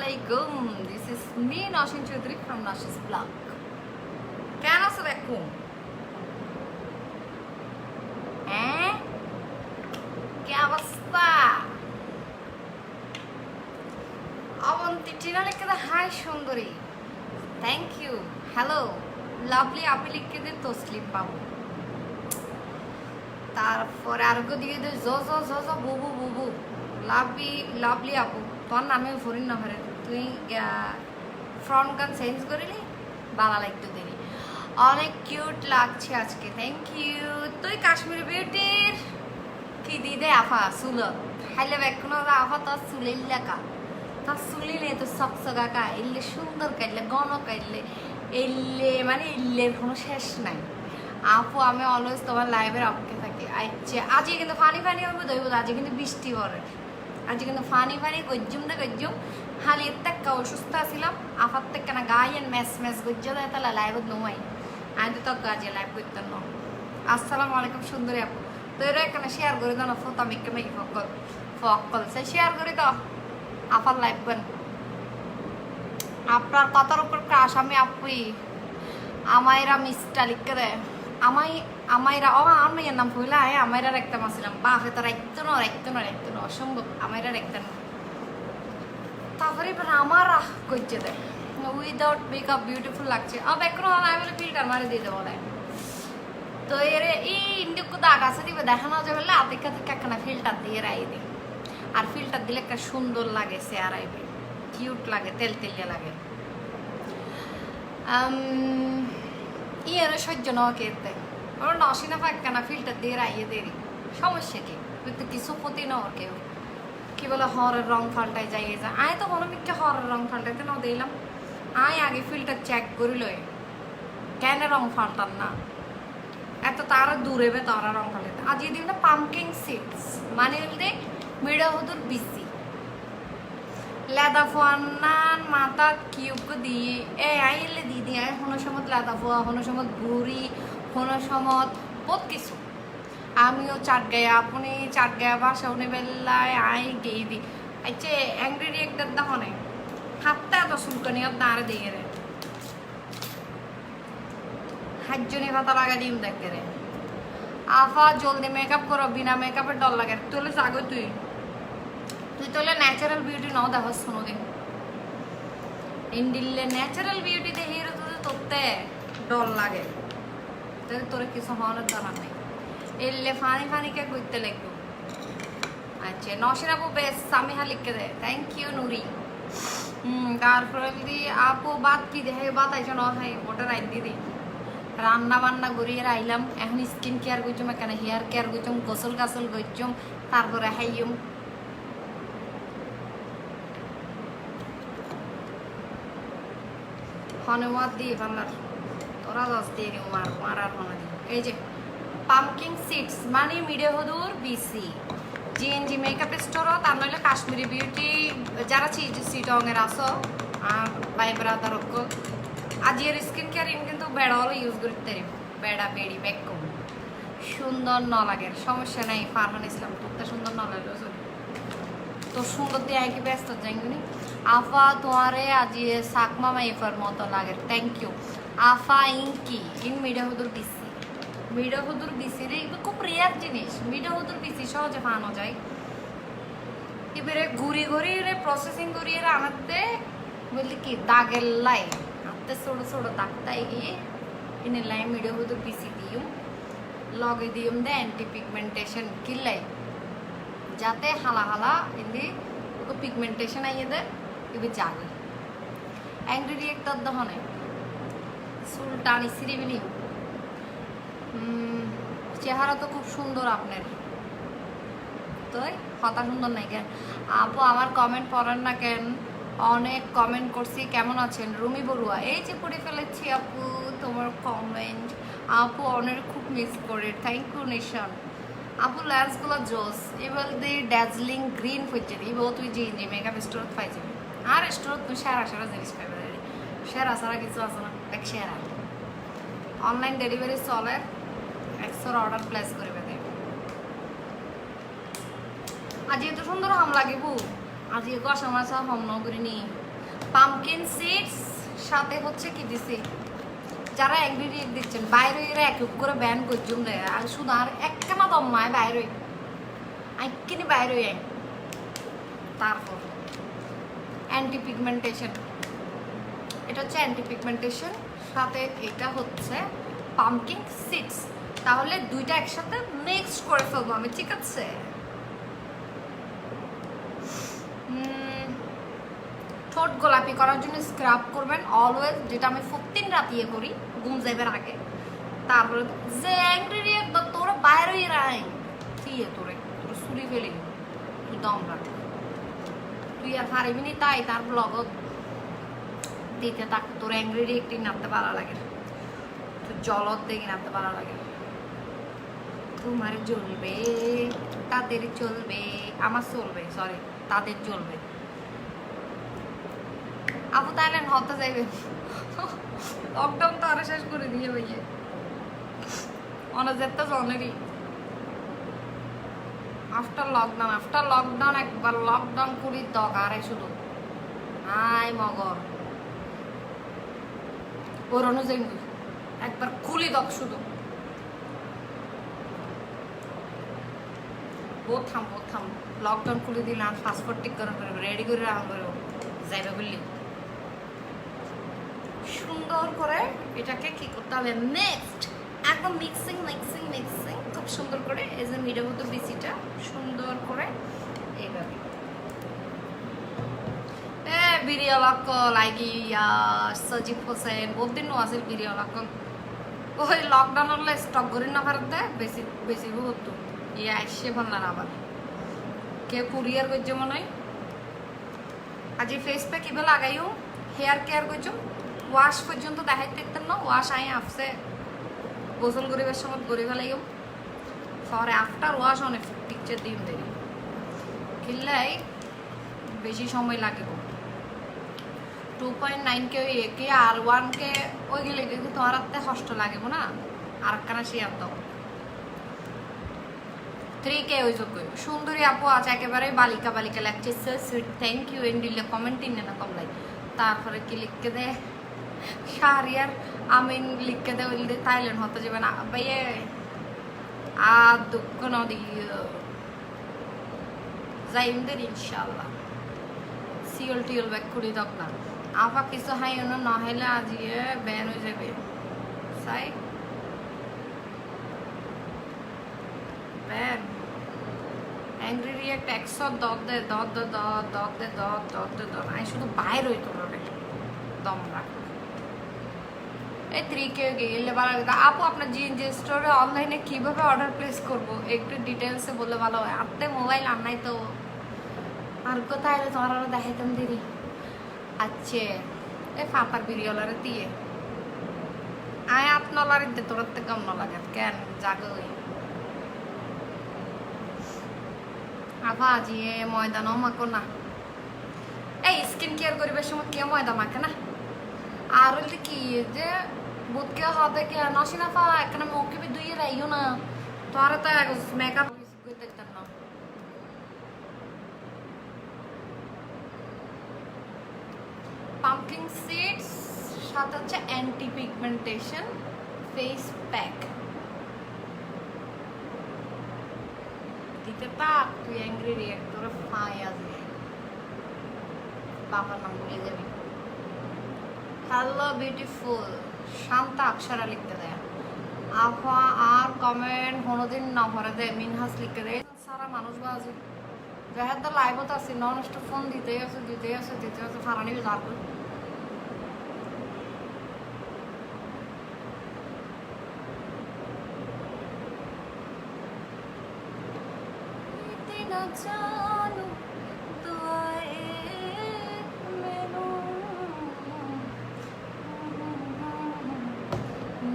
Assalamualaikum. This is me Nashin Chaudhary from Nashin's blog. কেন আছো এখন? কি অবস্থা? অবন্তী টিনা লিখে দে হাই সুন্দরী। Thank you. হ্যালো লাভলি আপনি লিখে দে তসলিম পাবো। তারপরে আরোগ্য দিকে দে জ জ জ জ বুবু বুবু। লাভলি আপু তোর নামে ফরিন না ফেরে তুই ফ্রন্ট গান চেঞ্জ করিলি বালা লাগতো দেরি অনেক কিউট লাগছে আজকে থ্যাংক ইউ তুই কাশ্মীরি বিউটির কি দিদে আফা সুলত হাইলে এখনো আফা তোর চুলের লেখা তোর চুলিলে তো সকসকা কাইলে সুন্দর কাইলে গণ কাইলে এলে মানে এলের কোনো শেষ নাই আপু আমি অলওয়েজ তোমার লাইভের অপেক্ষা থাকি আচ্ছা আজকে কিন্তু ফানি হবে দইব আজকে কিন্তু বৃষ্টি পড়ে আজকে কিন্তু ফানি গজ্জুম দে গজ্জুম হালি এত্তাক্কা অসুস্থ ছিলাম আফার থেকে না গায়েন ম্যাচ গজ্জা দেয় তাহলে লাইভত নমাই আমি তো গাজে লাইভ করতাম না আসসালামু আলাইকুম সুন্দরী আপু তো এরা এখানে শেয়ার করে দাও না ফটো মেকে মেকি ফকল সে শেয়ার করে দাও আফার লাইভ করেন আপনার কথার উপর ক্রাশ আমি আপুই আমাইরা মিসটা লিখে দেয় আমাইরা আমার মেয়ের নাম কইলা আমাইরা রাখতাম আসছিলাম বাপে তো রাখতো না অসম্ভব আমাইরা রাখতেন তারপরে আমার করছে দেয় উইদাউট মেকআপ বিউটিফুল লাগছে আর এখনো আমি বলে ফিল্টার মারি দিয়ে দেবো দেয় তো এর এই ইন্ডিকু দাগ আছে দিবে দেখানো যাবে আতিকা থেকে একখানা ফিল্টার দিয়ে রাই দিই আর ফিল্টার দিলে একটা সুন্দর লাগে চেয়ার আইবে কিউট লাগে তেল লাগে ইয়ের সহ্য নেওয়া কেতে ওরা নসিনা পাক্কানা ফিল্টার দিয়ে রাইয়ে দেরি সমস্যা কি তো কিছু ক্ষতি নেওয়া কেউ কি বলে হরের রং ফাল্টাই যাই যায় আয় তো মনে মিথ্যে হরের রং ফাল্টাইতে নাও দিলাম আয় আগে ফিল্টার চেক করিল কেন রং ফাল্টান না এত তারা দূরে বে তারা রং ফাল্টাইতে আজ দিন না পাম্পকিং সিডস মানে বলতে মিডা হদুর বিসি লেদা ফোয়ান মাথা কিউক দিয়ে আইলে দিদি আয় কোনো সময় লেদা ফোয়া কোনো সময় বুড়ি কোনো সময় বহুত কিছু আমিও চাট গায়ে আপনি চাট গায়ে বাসা উনি বেলায় আই গেই দি আচ্ছা অ্যাংরি একটা দাহনে হাতটা এত সুলকানি দাঁড়ে দিয়ে রে হাজনি ভাতা লাগা দিম দেখে রে আফা জলদি মেকআপ করো বিনা মেকআপের ডর লাগে তুলে যাগো তুই তোলে ন্যাচারাল বিউটি নাও দেখো কোনোদিন ইন্ডিলে ন্যাচারাল বিউটি দেখি তোদের তোরতে ডর লাগে তোর কিছু হওয়ানোর দরকার নেই এলে ফানি কে করতে লাগবে আচ্ছা নসিন আপু বেশ সামিহা লিখে দেয় থ্যাংক ইউ নুরি তারপরে যদি আপু বাদ কি দেখে বাদ আইসো ন খাই ওটা রাইট দিয়ে দিই রান্না বান্না করিয়ে আইলাম এখন স্কিন কেয়ার করছুম এখানে হেয়ার কেয়ার করছুম গোসল গাসল করছুম তারপরে হাইয়ুম হনুমাত দিয়ে পার্লার তোরা দশ দিয়ে দিও মারার হনে দিও এই যে পাম্পকিং সিডস মানে মিডে হদুর বিসি জিএনজি মেকআপ স্টোরও তার নইলে কাশ্মীরি বিউটি যারা চিটংয়ের আসো by brother Azir skin care কিন্তু বেড়া হলো ইউজ করতে বেড়া বেড়ি ব্যাক কম সুন্দর ন লাগে সমস্যা নাই ফারহান ইসলাম তোরটা সুন্দর ন লাগলো তো সুন্দর দিয়ে আইকি ব্যস্ত যাইনি আফা তোমারে আজি সাকমা মাইফার মতো লাগে thank you Apa ইনকি in মিডা হুদুর BC রে এগুলো খুব রেয়ার জিনিস মিডা হুদুর বিসি সহজে ফানো যায় এবারে ঘুরি রে প্রসেসিং করিয়ে আনাতে বললি কি দাগের লাই আনতে ছোট দাগটাই গিয়ে ইনে লাই মিডা হুদুর বিসি দিও লগে দিও দে অ্যান্টি পিগমেন্টেশন কিলাই যাতে হালা ইন্দি ওকে পিগমেন্টেশন আইয়ে দে এবার জাগে অ্যাংরি রিয়েক্টর দহনে চুল টানি সিরিবিলি চেহারা তো খুব সুন্দর আপনার তো কথা সুন্দর নাই কেন আপু আমার কমেন্ট পড়েন না কেন অনেক কমেন্ট করছি কেমন আছেন রুমি বড়ুয়া এই যে পড়ে ফেলেছি আপু তোমার কমেন্ট আপু অনেক খুব মিস করে থ্যাংক ইউ নিশান আপু লেন্সগুলো জোস এবার দিয়ে ড্যাজলিং গ্রিন হচ্ছে এবার তুই যে মেকআপ স্টোর পাই যাবি আর স্টোর তুই সেরা জিনিস পাইবে সেরা সারা কিছু আছে না দেখ সেরা অনলাইন ডেলিভারি চলে 100 অর্ডার প্লেস করবে দেখ আজ এত সুন্দর হাম লাগিব আজ গসা মাছা হম ন করিনি পামকিন সিডস সাথে হচ্ছে কি দিছি, যারা ইনগ্রিডিয়েন্ট দিচ্ছেন বাইরে এরা এক এক করে ব্যান করছুন দেয় আর শুধু আর একখানা দম্মায় বাইরে আইকিনি বাইরে আই। তারপর অ্যান্টি পিগমেন্টেশন, এটা হচ্ছে অ্যান্টি পিগমেন্টেশন, সাথে এটা হচ্ছে পামকিন সিডস। তাহলে দুইটা একসাথে মিক্স করে ফেলবো আমি, ঠিক আছে? ঠোঁট গোলাপি করার জন্য স্ক্রাব করবেন অলওয়েজ, যেটা আমি 14 রাত ইয়ে করি ঘুম যাইবার আগে। তারপরে যে ইনগ্রিডিয়েন্ট তোরা বাইরে রাই কি তোরে তোর সুরি ফেলে তুই দম রাখ, তুই আর পারবি নি তাই তার ব্লগত দিতে তাকে তোর ইনগ্রিডিয়েন্টই নামতে ভালো লাগে, তোর জলত দেখে নামতে ভালো লাগে। তোমার জ্বলবে তাদের চলবে, আমার চলবে, সরি তাদের চলবে। আপু তাহলে হতে যাইবে, লকডাউন তো আরো শেষ করে দিয়ে ভাইয়ে অনেকটা জনেরই আফটার লকডাউন একবার লকডাউন করি দরকারে শুধু আই মগর ওর অনুযায়ী একবার খুলি দক শুধু থাম লকডাউন খুলে দিলাম, পাসপোর্ট টিক করে রেডি করে রাখা করে যাইবে বললি সুন্দর করে এটাকে কি করতে হবে নেক্সট একদম মিক্সিং খুব সুন্দর করে এই যে মিডিয়াম মতো বিচিটা সুন্দর করে এইভাবে বিরিয়ালাক লাগি সজিব হোসেন বহুদিন আছে বিরিয়ালাক ওই লকডাউন হলে স্টক করি না ভারত দেয় বেশি বহুত ইয়ে আসছে ভাবলাম আবার কেউ কুরিয়ার করছে মনে হয়। আজ ফেস প্যাক এবার লাগাইও, হেয়ার কেয়ার করছো, ওয়াশ পর্যন্ত দেখাইতে দেখতেন না, ওয়াশ আই আসছে গোসল করিবার সময় করে ফেলাইও, পরে আফটার ওয়াশ অনেক পিকচার দিন দেরি কিনলাই বেশি সময় লাগে। 2.9 কে একে আর 1 কে ওই গেলে কিন্তু তোমার হাতে কষ্ট লাগবে না, আর একখানা শেয়ার দাও 3 কে ওই যোগ্য সুন্দরী আপু আছে একেবারে বালিকা লাগছে, সো সুইট, থ্যাংক ইউ এন্ডিলে কমেন্ট ইনে না কমলাই। তারপরে কি লিখকে দেয় শাহরিয়ার আমিন লিখকে দেয় বলতে থাইল্যান্ড হতে যাবে না ভাইয়ে আর দুঃখ নদী যাইমদের ইনশাল্লাহ সিওল টিওল ব্যাক করে দাও না আপা কিছু হাই না হলে আজ ব্যান হয়ে যাবে সাই ব্যান অ্যাংরি রিয়েক্ট 110 দে আমি শুধু বাইর হইতে পারবে দম রাখ এই 3 কে গেলে ভালো লাগে। আপু আপনার জিএনজি স্টোরে অনলাইনে কিভাবে অর্ডার প্লেস করব একটু ডিটেলসে বললে ভালো হয়, আপনি মোবাইল আনাই তো আর কোথায় তোমার আরো দেখাইতাম দিদি। আচ্ছা এই ফাপার বিরিয়ালারে দিয়ে আয় আপনার তোর থেকে কম না লাগে কেন জাগই আভা আজি ময়দা ন মাখো না, এই স্কিন কেয়ার করিবার সময় কে ময়দা মাখে না, আর হইলে কি যে বুধকে হবে কে নসি না পা এখানে মুখে বি দুইয়ে রাইও না তো আর তো মেকআপ করতে না। পাম্পকিন সিডস সাথে হচ্ছে অ্যান্টি পিগমেন্টেশন ফেস প্যাক দিতে পাক তুই অ্যাংরি রিয়েক্ট তোর ফাই আসবে বাবার নাম ভুলে যাবি। হ্যালো বিউটিফুল শান্তা অক্ষরা লিখতে দেয় আফা আর কমেন্ট কোনোদিন না ভরে দেয় মিনহাস লিখতে দেয় সারা মানুষ বাজে যাহার তো লাইভত আছে নন স্টপ ফোন দিতেই আছে ফারানি বিজার করে জানো দুআয়ে মেনু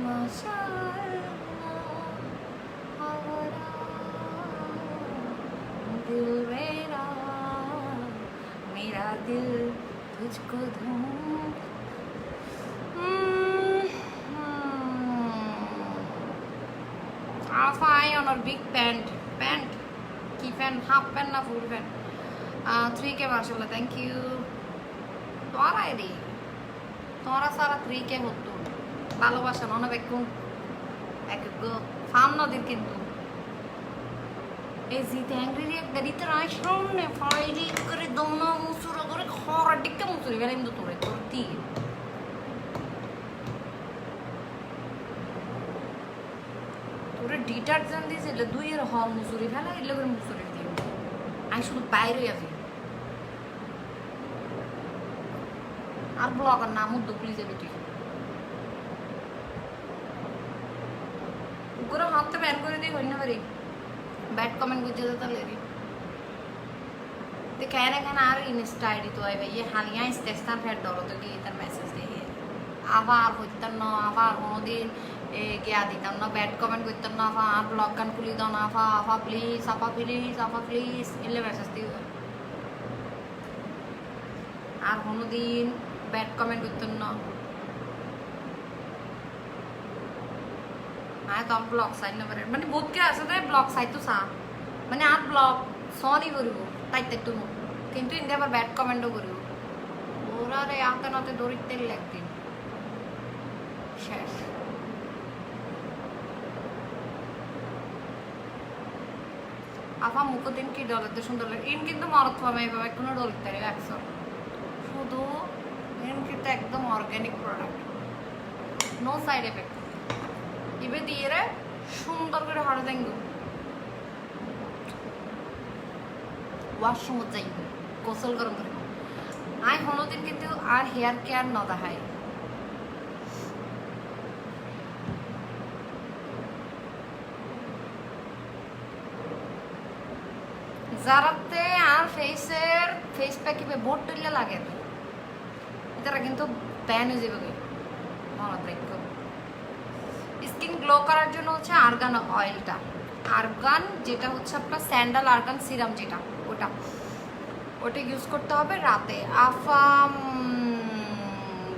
মাশাআল্লাহ हवरा दिल मेरा दिल तुझको ढूंढ Alpha on our big pant কি প্যান্ট হাফ প্যান্ট না ফুল প্যান্ট 3 কে মাশাআল্লাহ থ্যাংক ইউ। তোরাই রে, তোরা সারা ত্রিকে হতো ভালোবাসা নন বেকুন এক ফান নদীর কিন্তু এই জিতে অ্যাংরি একটা দিতে রায় সামনে ফাইলি করে দমনা মুসুরা করে খরা ডিক্কা মুসুরি বেলা কিন্তু তোরে তোর দিয়ে তোরে ডিটারজেন্ট দিয়েছিল 2 এর হল মুসুরি ফেলা এগুলো করে মুসুরি দিয়ে আমি শুধু বাইরে আছি আর ব্লগার নামও দুপলি যাবি তুই উপরে হাতটা ব্যান করে দিই হইনা পারি बैड कमेंट गुजर जाता ले रही तो कह रहे हैं ना यार इंस्टा आईडी तो आई भाई ये हालिया स्टेस्टा फिर डरो तो कि इधर मैसेज दे आवार होता ना आवार होने दिन क्या दिता ना बैड कमेंट गुजर ना आवार ब्लॉग कन कुली दो ना आवा प्लीज इल्ले मैसेज दी आर होने दिन बैड कमेंट गुजर ना हाँ तो ब्लॉग साइड ना बरे मैंने बहुत क्या ऐसा था ब्लॉग साइड तो सा मैंने आज ब्लॉग सॉरी करी वो टाइट तक तुम किंतु इंदे पर बैड कमेंटो करी वो ओरा रे आते ना ते दो रिक्ते लगती शेष आपा मुको दिन की डॉलर तो सुंदर लग इन किंतु मारत हुआ मैं बाबा कुछ डॉलर तेरे एक्सर शुद्ध इन किंतु एकदम organic product no side effect इबे दिए रे सुंदर करे हाड़ देंगे वॉशरूम जाइए गोसल गरम करे आय होनो दिन किंतु आर हेयर केयर न दाहाय जाराते आर फेस पैक पे बोट टिल्ला लागे इधर किंतु पैन हो जाएगा माना ब्रेक স্কিন গ্লো করার জন্য হচ্ছে আর্গান অয়েলটা আর্গান যেটা হচ্ছে আপনার স্যান্ডাল আর্গান সিরাম যেটা ওটা ইউজ করতে হবে রাতে আফাম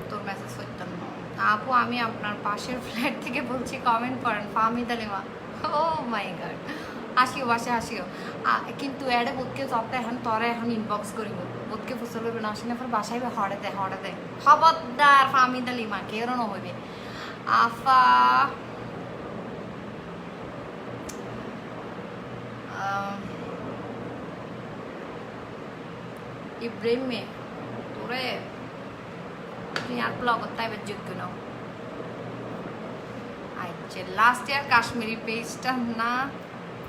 তোর মেসেজ করতাম না আপু আমি আপনার পাশের ফ্ল্যাট থেকে বলছি কমেন্ট করেন ফাহমিদা লেমা ও মাই গড আসিও বাসে আসিও কিন্তু এডে বোধকে সপ্তাহে এখন তোরা এখন ইনবক্স করিব বোধকে ফুসল করবে না আসলে পর বাসায় হরে দেয় খবরদার ফাহমিদা লিমা কেউ না হইবে आफा इब्राहिम में तोरे यार ब्लॉग होता है बच्चों क्यों ना अच्छा लास्ट ईयर काश्मीरी पेस्टा ना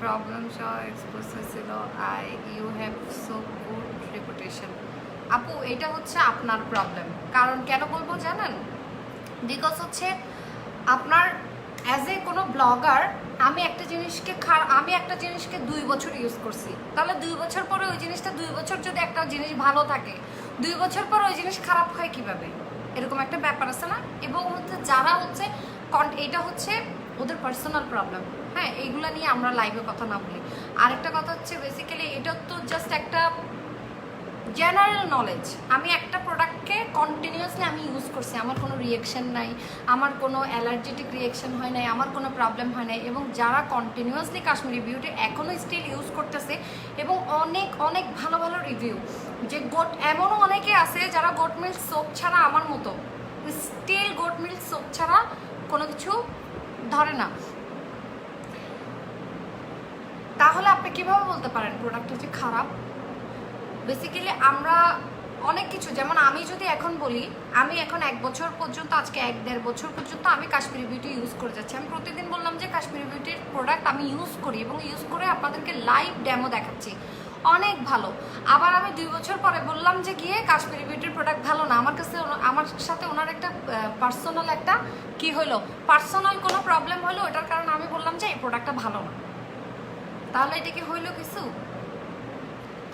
प्रॉब्लम शो एक्सपोज ছিল I you have so good reputation আপু এটা হচ্ছে আপনার প্রবলেম কারণ কেন বলবো জানেন বিকজ হচ্ছে আপনার অ্যাজ এ কোনো ব্লগার আমি একটা জিনিসকে 2 বছর ইউজ করছি তাহলে 2 বছর পরে ওই জিনিসটা 2 বছর যদি একটা জিনিস ভালো থাকে 2 বছর পর ওই জিনিস খারাপ হয় কিভাবে এরকম একটা ব্যাপার আছে না এবং হচ্ছে যারা হচ্ছে এটা হচ্ছে ওদের পার্সোনাল প্রবলেম হ্যাঁ এইগুলো নিয়ে আমরা লাইভে কথা না বলি আরেকটা কথা হচ্ছে বেসিক্যালি এটা তো জাস্ট একটা জেনারেল নলেজ আমি একটা প্রোডাক্টকে কন্টিনিউয়াসলি আমি ইউজ করছি আমার কোনো রিয়েকশন নাই আমার কোনো অ্যালার্জেটিক রিয়েকশন হয় নাই আমার কোনো প্রবলেম হয় নাই এবং যারা কন্টিনিউয়াসলি কাশ্মীরি বিউটি এখনও স্টিল ইউজ করতেছে এবং অনেক অনেক ভালো ভালো রিভিউ যে এমনও অনেকে আছে যারা গোট মিল্ক সোপ ছাড়া আমার মতো স্টিল গোট মিল্ক সোপ ছাড়া কোনো কিছু ধরে না তাহলে আপনি কীভাবে বলতে পারেন প্রোডাক্ট হচ্ছে খারাপ বেসিক্যালি আমরা অনেক কিছু যেমন আমি যদি এখন বলি আমি এখন 1 বছর পর্যন্ত আজকে 1-1.5 বছর পর্যন্ত আমি কাশ্মীরি বিউটি ইউজ করে যাচ্ছি আমি প্রতিদিন বললাম যে কাশ্মীরি বিউটির প্রোডাক্ট আমি ইউজ করি এবং ইউজ করে আপনাদেরকে লাইভ ডেমো দেখাচ্ছি অনেক ভালো আবার আমি 2 বছর পরে বললাম যে গিয়ে কাশ্মীরি বিউটির প্রোডাক্ট ভালো না আমার সাথে ওনার একটা পার্সোনাল একটা কি হলো পার্সোনাল কোনো প্রবলেম হলো ওটার কারণে আমি বললাম যে এই প্রোডাক্টটা ভালো না তাহলে এটা কি হইলো কিছু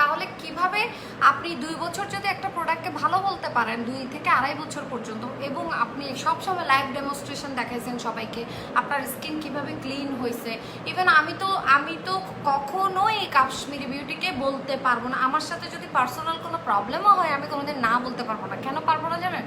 তাহলে কিভাবে আপনি 2 বছর যদি একটা প্রোডাক্টকে ভালো বলতে পারেন 2 থেকে 2.5 বছর পর্যন্ত এবং আপনি সবসময় লাইভ ডেমনস্ট্রেশন দেখাইছেন সবাইকে আপনার স্কিন কিভাবে ক্লিন হয়েছে ইভেন আমি তো কখনোই কাশ্মীরি বিউটিকে বলতে পারবো না আমার সাথে যদি পার্সোনাল কোনো প্রবলেমও হয় আমি কোনোদিন না বলতে পারবো না কেন পারবো না জানেন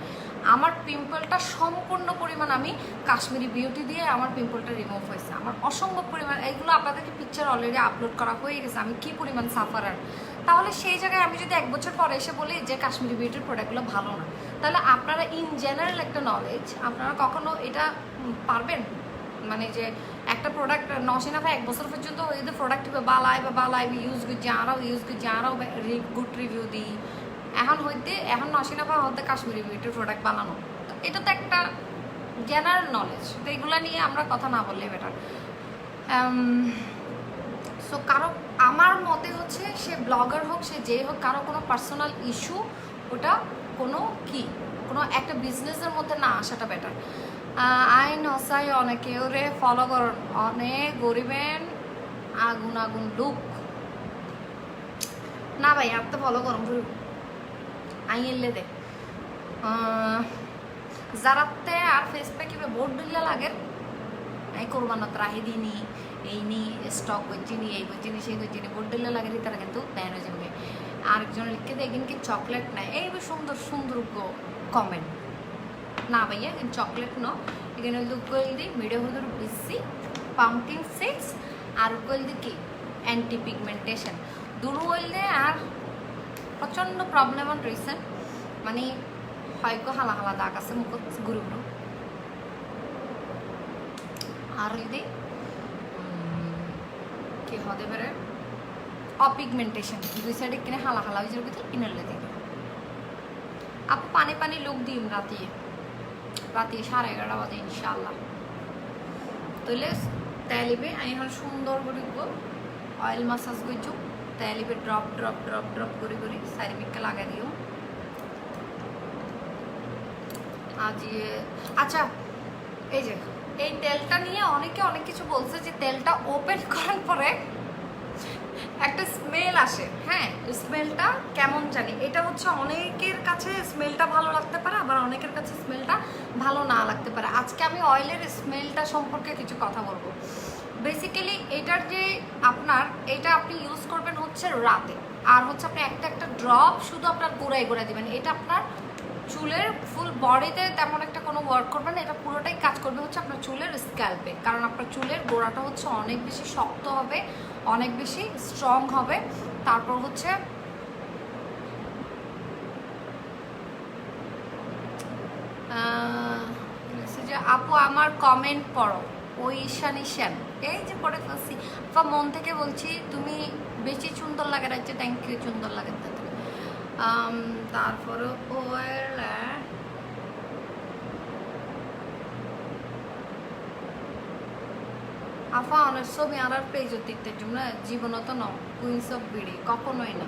আমার পিম্পলটা সম্পূর্ণ পরিমাণ আমি কাশ্মীরি বিউটি দিয়ে আমার পিম্পলটা রিমুভ হয়েছে আমার অসম্ভব পরিমাণ এগুলো আপনাদেরকে পিকচার অলরেডি আপলোড করা হয়ে গেছে আমি কি পরিমাণ সাফারার তাহলে সেই জায়গায় আমি যদি 1 বছর পরে এসে বলি যে কাশ্মীরি বিউটির প্রোডাক্টগুলো ভালো না, তাহলে আপনারা ইন জেনারেল একটা নলেজ আপনারা কখনো এটা পারবেন? মানে যে একটা প্রোডাক্ট নশিনা ভাই 1 বছর পর্যন্ত ওই যে প্রোডাক্ট বালাই ইউজ করছি আরও গুড রিভিউ দিই। এখন নশিনা ভাই হতে কাশ্মীরি বিউটির প্রোডাক্ট বানানো, তো এটা তো একটা জেনারেল নলেজ, তো এগুলো নিয়ে আমরা কথা না বললে বেটার। সো কারো আমার মতে হচ্ছে সে ব্লগার হোক সে যেই হোক, কারো কোনো পার্সোনাল ইস্যু ওটা কোনো একটা বিজনেসের মধ্যে না আসাটা বেটার। আইন হসাই অনেকে ওরে ফলো করেন, অনেক গরিবেন আগুন লুক না ভাই আর তো ফলো করুন আই এলে দে যারাতে আর ফেসপে কিভাবে বোর্ড দিলে লাগে এই করবানো ত্রাহি দিনি এই নি স্টক করছিনি এই করছিনি সেই করছিনি বোর্ড দিলে লাগে তারা কিন্তু প্যান হয়ে যাবে। আরেকজন লিখে দেখেন কি চকলেট নাই, এই সুন্দর সুন্দর কমেন্ট না ভাইয়া কিন্তু চকলেট ন, এখানে উকলদি মিডিয়া হলুদ বেশি পাম্পকিন সিডস আর উকলদি কি অ্যান্টি পিগমেন্টেশন দুটো হইলে আর প্রচণ্ড প্রবলেম অন রিসেন্ট মানে হয়তো হালা হালা দাগ আছে মুখ গুরু গুরু আর হইদি কি হতে পারে অপিগমেন্টেশন দুই সাইডে কিনে হালা হালা হয়ে যাবে কিনারলে দিকে আপু পানি লুক দিম রাতে 11:30 বাজে ইনশাল্লাহ। তাহলে তেলিবে আমি এখন সুন্দর করে অয়েল মাসাজ করছো তেলিবে ড্রপ করে চারিদিকে লাগাই দিও। আজ আচ্ছা এই যে এই তেলটা নিয়ে অনেকে অনেক কিছু বলছে যে তেলটা ওপেন করার পরে একটা স্মেল আসে। হ্যাঁ স্মেলটা কেমন জানি, এটা হচ্ছে অনেকের কাছে স্মেলটা ভালো লাগতে পারে আবার অনেকের কাছে স্মেলটা ভালো না লাগতে পারে। আজকে আমি অয়েলের স্মেলটা সম্পর্কে কিছু কথা বলবো। বেসিক্যালি এটার যে এটা আপনি ইউজ করবেন হচ্ছে রাতে, আর হচ্ছে আপনি একটা ড্রপ শুধু আপনার গোড়ায় দিবেন। এটা আপনার চুলের ফুল বডিতে তেমন একটা কোনো ওয়ার্ক করবে না, এটা পুরোটাই কাজ করবে হচ্ছে আপনার চুলের স্ক্যাল্পে, কারণ আপনার চুলের গোড়াটা হচ্ছে অনেক বেশি শক্ত হবে, অনেক বেশি স্ট্রং হবে। তারপর হচ্ছে যে আপু আমার কমেন্ট পড়ো ওই ঈশান এই যে পড়ে ফেলছি বা মন থেকে বলছি তুমি বেশি সুন্দর লাগে রাজ্যে, থ্যাংক ইউ সুন্দর লাগে। তারপরে আফা অনেক ছবি আর পেজ দিতে না জীবনত ন কুইন্স অফ বিডি কখনোই না।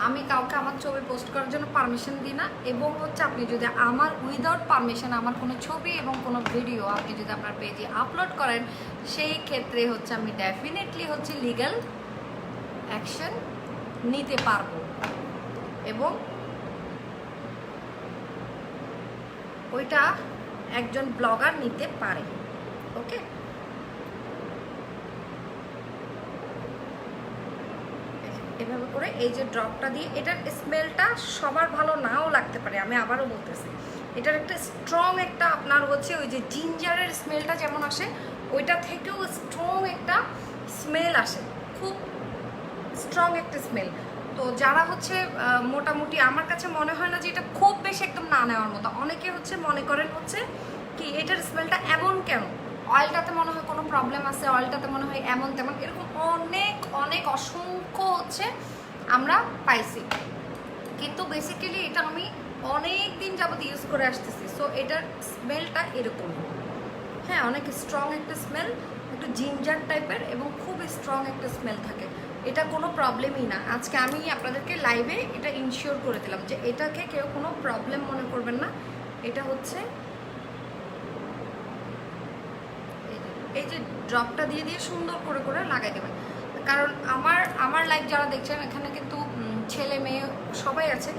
আমি কাউকে আমার ছবি পোস্ট করার জন্য পারমিশন দিই না, এবং হচ্ছে আপনি যদি আমার উইদাউট পারমিশন আমার কোনো ছবি এবং কোনো ভিডিও আপনি যদি আপনার পেজে আপলোড করেন সেই ক্ষেত্রে হচ্ছে আমি ডেফিনেটলি হচ্ছে লিগ্যাল অ্যাকশন নিতে পারবো, এবং ওইটা একজন ব্লগার নিতে পারে। ওকে এভাবে করে এই যে ড্রপটা দিয়ে, এটার স্মেলটা সবার ভালো নাও লাগতে পারে, আমি আবারও বলতেছি এটার একটা স্ট্রং একটা আপনার হচ্ছে ওই যে জিঞ্জারের স্মেলটা যেমন আসে ওইটা থেকেও স্ট্রং একটা স্মেল আসে, খুব স্ট্রং একটা স্মেল। তো যারা হচ্ছে মোটামুটি আমার কাছে মনে হয় না যে এটা খুব বেশি একদম না নেওয়ার মতো। অনেকে হচ্ছে মনে করেন হচ্ছে কি এটার স্মেলটা এমন কেন, অয়েলটাতে মনে হয় কোনো প্রবলেম আছে, অয়েলটাতে মনে হয় এমন তেমন, এরকম অনেক অসংখ্য হচ্ছে আমরা পাইছি। কিন্তু বেসিক্যালি এটা আমি অনেক দিন যাবত ইউজ করে আসতেছি, সো এটার স্মেলটা এরকম। হ্যাঁ অনেক স্ট্রং একটা স্মেল, একটু জিঞ্জার টাইপের এবং খুব স্ট্রং একটা স্মেল থাকে, এটা কোনো প্রবলেমই না। আজকে আমি আপনাদেরকে লাইভে এটা ইনশিওর করে দিলাম যে এটাকে কেউ কোনো প্রবলেম মনে করবেন না। এটা হচ্ছে এই যে ড্রপটা দিয়ে সুন্দর করে লাগাই দেবেন, কারণ আমার লাইভ যারা দেখছেন এখানে কিন্তু ছেলে মেয়ে সবাই আছে,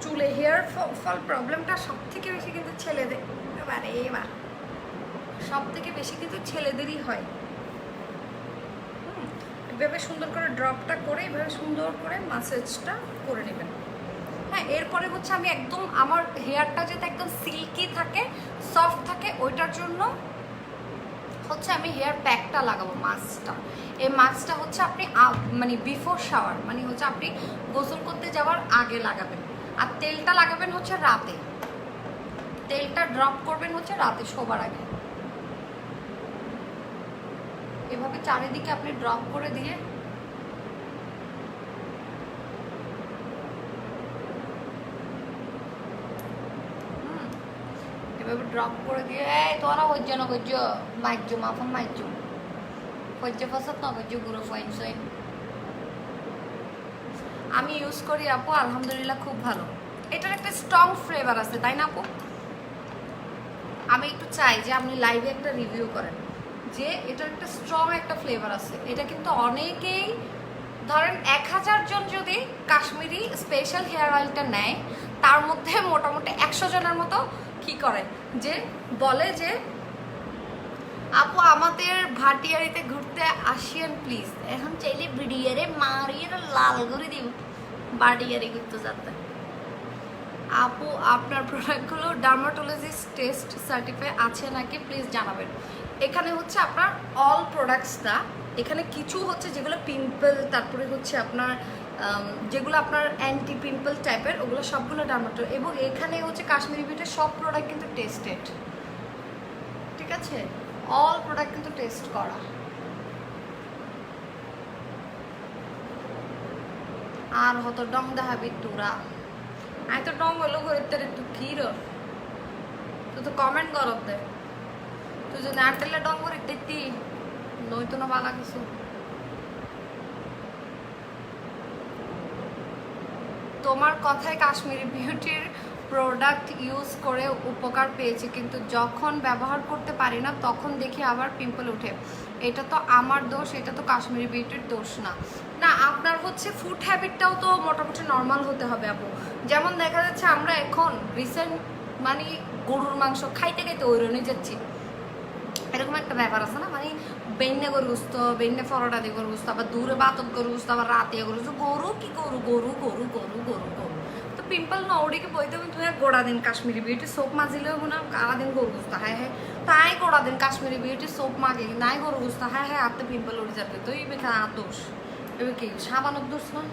চুলে হেয়ার ফল প্রবলেমটা সব থেকে বেশি কিন্তু ছেলেদের, এবার সব থেকে বেশি কিন্তু ছেলেদেরই হয়। এভাবে সুন্দর করে ড্রপটা করে এভাবে সুন্দর করে মাসাজটা করে নেবেন। হ্যাঁ এরপরে হচ্ছে আমি একদম আমার হেয়ারটা যাতে একদম সিল্কি থাকে সফট থাকে ওইটার জন্য হচ্ছে আমি হেয়ার প্যাকটা লাগাবো, মাস্কটা। এই মাস্কটা হচ্ছে আপনি মানে বিফোর শাওয়ার, মানে হচ্ছে আপনি গোসল করতে যাওয়ার আগে লাগাবেন। আর তেলটা লাগাবেন হচ্ছে রাতে, তেলটা ড্রপ করবেন হচ্ছে রাতে শোবার আগে। এভাবে চারিদিকে আপনি ড্রপ করে দিয়ে এভাবে ড্রপ করে দিয়ে এই তোরা হজ্জ না হজ্জ মাইজ মাফা মাইজ হজ্জ ফসত না হজ্জ গুঁড়ো ফাইন সাইন আমি ইউজ করি আপু, আলহামদুলিল্লাহ খুব ভালো। এটার একটা স্ট্রং ফ্লেভার আছে তাই না আপু? আমি একটু চাই যে আপনি লাইভে একটা রিভিউ করেন যে এটার একটা স্ট্রং একটা ফ্লেভার আছে। এটা কিন্তু অনেকেই ধরেন 1000 জন যদি কাশ্মীরি স্পেশাল হেয়ার অয়েলটা নেয়, তার মধ্যে মোটামুটি 100 জনের মতো কি করে যে বলে যে আপু আমাদের ভাটিয়ারিতে ঘুরতে আসিয়েন প্লিজ। এখন চাইলে বিডিয়ারে মারিয়ে লাল করে দিব বাড়িয়ারি ঘুরতে যাতে। আপু আপনার প্রোডাক্টগুলো ডার্মাটোলজিস্ট টেস্ট সার্টিফাই আছে নাকি প্লিজ জানাবেন। এখানে হচ্ছে আপনার অল প্রোডাক্টসটা, এখানে কিছু হচ্ছে যেগুলো পিম্পল, তারপরে হচ্ছে আপনার যেগুলো আপনার অ্যান্টি পিম্পল টাইপের, ওগুলো সবগুলো ডার্মাটো, এবং এখানে হচ্ছে কাশ্মীরি বিউটির সব প্রোডাক্ট কিন্তু টেস্টেড, ঠিক আছে? অল প্রোডাক্ট কিন্তু টেস্ট করা। আর হতো ডং দেখাবি তোরা, আমি তো ডং হলো ঘুরতে তুই কি রর, তুই তো কমেন্ট করব দে, তুই যদি নাটেলে ডং করিতে তি নয়তো না বালা কিছু। তোমার কথায় কাশ্মীরি বিউটির প্রোডাক্ট ইউজ করে উপকার পেয়েছি, কিন্তু যখন ব্যবহার করতে পারি না তখন দেখি আবার পিম্পল উঠে। এটা তো আমার দোষ, এটা তো কাশ্মীরি বিউটির দোষ না। না, আপনার হচ্ছে ফুড হ্যাবিটটাও তো মোটামুটি নর্মাল হতে হবে আপু। যেমন দেখা যাচ্ছে আমরা এখন রিসেন্ট মানে গরুর মাংস খাইতে খাইতে ওইরনে যাচ্ছি, এরকম একটা ব্যাপার আছে না, মানে বেন্নে গরু গুস্ত, বেন্নে ফরটা দিয়ে গরু গুস্ত, আবার দূরে বাতক গরু গুস্ত, আবার রাতে গরু গুস্ত, গরু কি গরু গরু গরু গরু গরু গরু। তো পিম্পল নৌড়িকে বইতে তুমি গোড়া দিন কাশ্মীরি বিউটি সোপ মাজিলেও মনে হয় কারা দিন গরু গুস্ত, হ্যাঁ হ্যাঁ তাই গোড়া দিন কাশ্মীরি বিউটি সোপ মাগে নাই গরু গুস্ত, হ্যাঁ হ্যাঁ আর তো পিম্পল উঠে যাবে। তো এই বেখা দোষ, এবার কি সাবানোর দোষ না?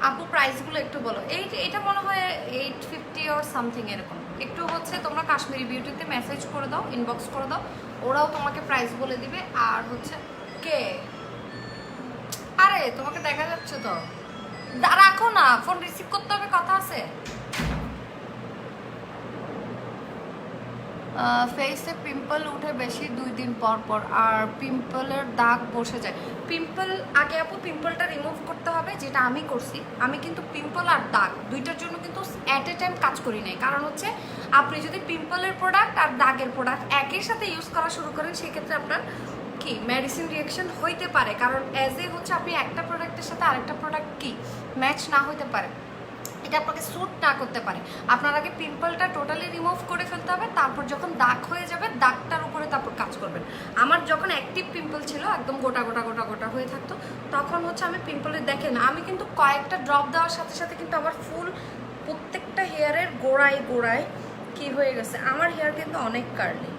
আপু প্রাইসগুলো একটু বলো। এটা মনে হয় 850 অর সামথিং এরকম। একটু হচ্ছে তোমরা কাশ্মীরি বিউটিতে মেসেজ করে দাও, ইনবক্স করে দাও, ওরাও তোমাকে প্রাইস বলে দিবে। আর হচ্ছে কে, আরে তোমাকে দেখা যাচ্ছে তো, রাখো না, ফোন রিসিভ করতে হবে, কথা আছে। ফেসে পিম্পল উঠে বেশি 2 দিন পর পর, আর পিম্পলের দাগ বসে যায়। পিম্পল আগে আপু পিম্পলটা রিমুভ করতে হবে, যেটা আমি করছি। আমি কিন্তু পিম্পল আর দাগ দুইটার জন্য কিন্তু অ্যাট এ টাইম কাজ করি নাই, কারণ হচ্ছে আপনি যদি পিম্পলের প্রোডাক্ট আর দাগের প্রোডাক্ট একই সাথে ইউজ করা শুরু করেন, সেক্ষেত্রে আপনার কি মেডিসিন রিয়াকশন হইতে পারে, কারণ অ্যাজ এ হচ্ছে আপনি একটা প্রোডাক্টের সাথে আরেকটা প্রোডাক্ট কি ম্যাচ না হইতে পারে, এটা আপনাকে স্যুট না করতে পারে। আপনার আগে পিম্পলটা টোটালি রিমুভ করে ফেলতে হবে, তারপর যখন দাগ হয়ে যাবে দাগটার উপরে তারপর কাজ করবেন। আমার যখন অ্যাক্টিভ পিম্পল ছিল, একদম গোটা গোটা গোটা গোটা হয়ে থাকতো, তখন হচ্ছে আমি পিম্পলের দেখে না, আমি কিন্তু কয়েকটা ড্রপ দেওয়ার সাথে সাথে কিন্তু আমার ফুল প্রত্যেকটা হেয়ারের গোড়ায় গোড়ায় কি হয়ে গেছে। আমার হেয়ার কিন্তু অনেক কার্লি,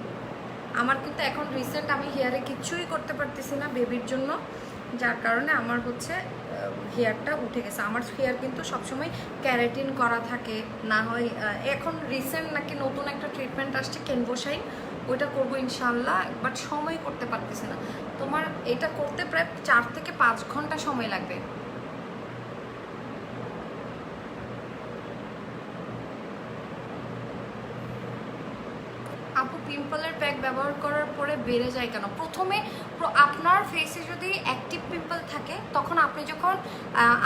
আমার কিন্তু এখন রিসেন্ট আমি হেয়ারে কিচ্ছুই করতে পারতেছি না বেবির জন্য, যার কারণে আমার হচ্ছে হেয়ারটা উঠে গেছে। আমার হেয়ার কিন্তু সবসময় ক্যারাটিন করা থাকে, না হয় এখন রিসেন্ট নাকি নতুন একটা ট্রিটমেন্ট আসছে কেনভোসাইন, ওইটা করবো ইনশাল্লাহ, বাট সময় করতে পারতেছি না। তোমার এটা করতে প্রায় 4 থেকে 5 ঘন্টা সময় লাগবে। আপু পিম্পলের প্যাক ব্যবহার করার পরে বেড়ে যায় কেন? প্রথমে আপনার ফেসে যদি অ্যাক্টিভ পিম্পল থাকে, তখন আপনি যখন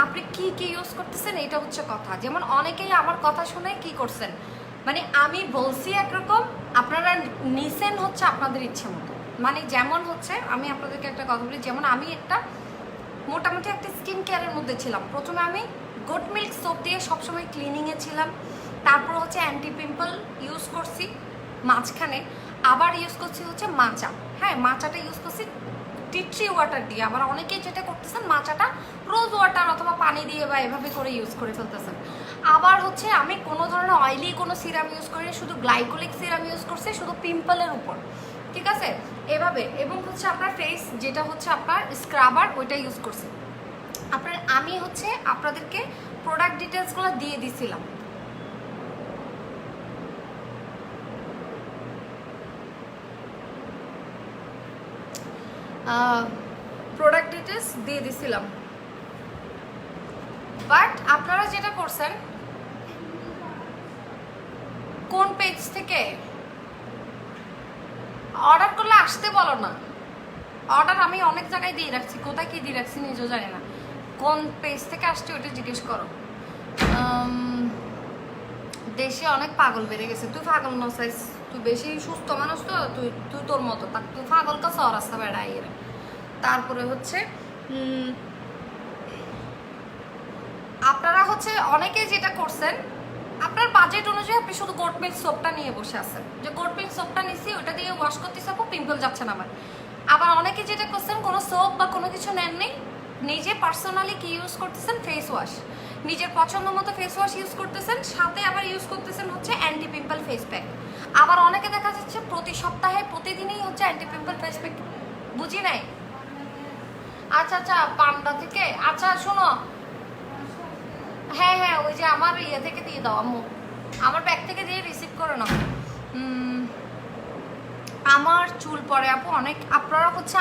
আপনি কি কি ইউজ করতেছেন এটা হচ্ছে কথা। যেমন অনেকেই আমার কথা শুনে কি করছেন, মানে আমি বলছি একরকম, আপনারা নিছেন হচ্ছে আপনাদের ইচ্ছে মতো। মানে যেমন হচ্ছে আমি আপনাদেরকে একটা কথা বলি, যেমন আমি একটা মোটামুটি একটা স্কিন কেয়ারের মধ্যে ছিলাম। প্রথমে আমি গোট মিল্ক সোপ দিয়ে সবসময় ক্লিনিংয়ে ছিলাম, তারপর হচ্ছে অ্যান্টি পিম্পল ইউজ করছি, মাঝখানে আবার ইউজ করছি হচ্ছে মাচা। হ্যাঁ, মাচাটা ইউজ করছি টি ট্রি ওয়াটার দিয়ে, আবার অনেকেই যেটা করতেছেন মাচাটা রোজ ওয়াটার অথবা পানি দিয়ে বা এভাবে করে ইউজ করে ফেলতেছেন। আবার হচ্ছে আমি কোনো ধরনের অয়েলি কোনো সিরাম ইউজ করি, শুধু গ্লাইকোলিক সিরাম ইউজ করছি শুধু পিম্পলের উপর, ঠিক আছে এভাবে। এবং হচ্ছে আপনার ফেস যেটা হচ্ছে আপনার স্ক্রাবার ওইটা ইউজ করছি। আমি হচ্ছে আপনাদেরকে প্রোডাক্ট ডিটেলসগুলো দিয়ে দিছিলাম। প্রোডাক্ট ডিটেলস দিয়ে দিছিলাম, বাট আপনারা যেটা করছেন কোন পেজ থেকে অর্ডার করলে আসতে বলো না। অর্ডার আমি অনেক জায়গায় দিয়ে রাখছি, কোথায় কি দিয়ে রাখছি নিজেও জানি না। কোন পেজ থেকে আসছে ওইটা জিজ্ঞেস করো। দেশে অনেক পাগল বেড়ে গেছে। তুই পাগল নসাইস, তুই বেশি সুস্থ মানুষ তো, তুই তুই তোর মতো তুই পাগল তো সর রাস্তা বেড়াই। তারপরে হচ্ছে আপনারা হচ্ছে অনেকে যেটা করছেন আপনার বাজেট অনুযায়ী আপনি শুধু গোট মিল্ক সোপটা নিয়ে বসে আছেন, যে গোট মিল্ক সোপটা নিচ্ছি ওটা দিয়ে ওয়াশ করতেছি আপু পিম্পল যাচ্ছে না আমার। আবার অনেকে যেটা করছেন কোনো সোপ বা কোনো কিছু নেননি, নিজে পার্সোনালি কি ইউজ করতেছেন ফেস ওয়াশ, নিজের পছন্দ মতো ফেস ওয়াশ ইউজ করতেছেন, সাথে আবার ইউজ করতেছেন হচ্ছে অ্যান্টি পিম্পল ফেস প্যাক। আবার অনেকে দেখা যাচ্ছে প্রতি সপ্তাহে প্রতিদিনই হচ্ছে অ্যান্টি পিম্পল ফেস প্যাক। বুঝি নাই। আচ্ছা আচ্ছা পান্ডা থেকে, আচ্ছা শোনো, হ্যাঁ হ্যাঁ ওই যে আমার ইয়ে থেকে দিয়ে দাও আম্মু, আমার ব্যাগ থেকে দিয়ে রিসিভ করে নাও। আমার চুল পড়ে আপু অনেক। আপনারা হচ্ছে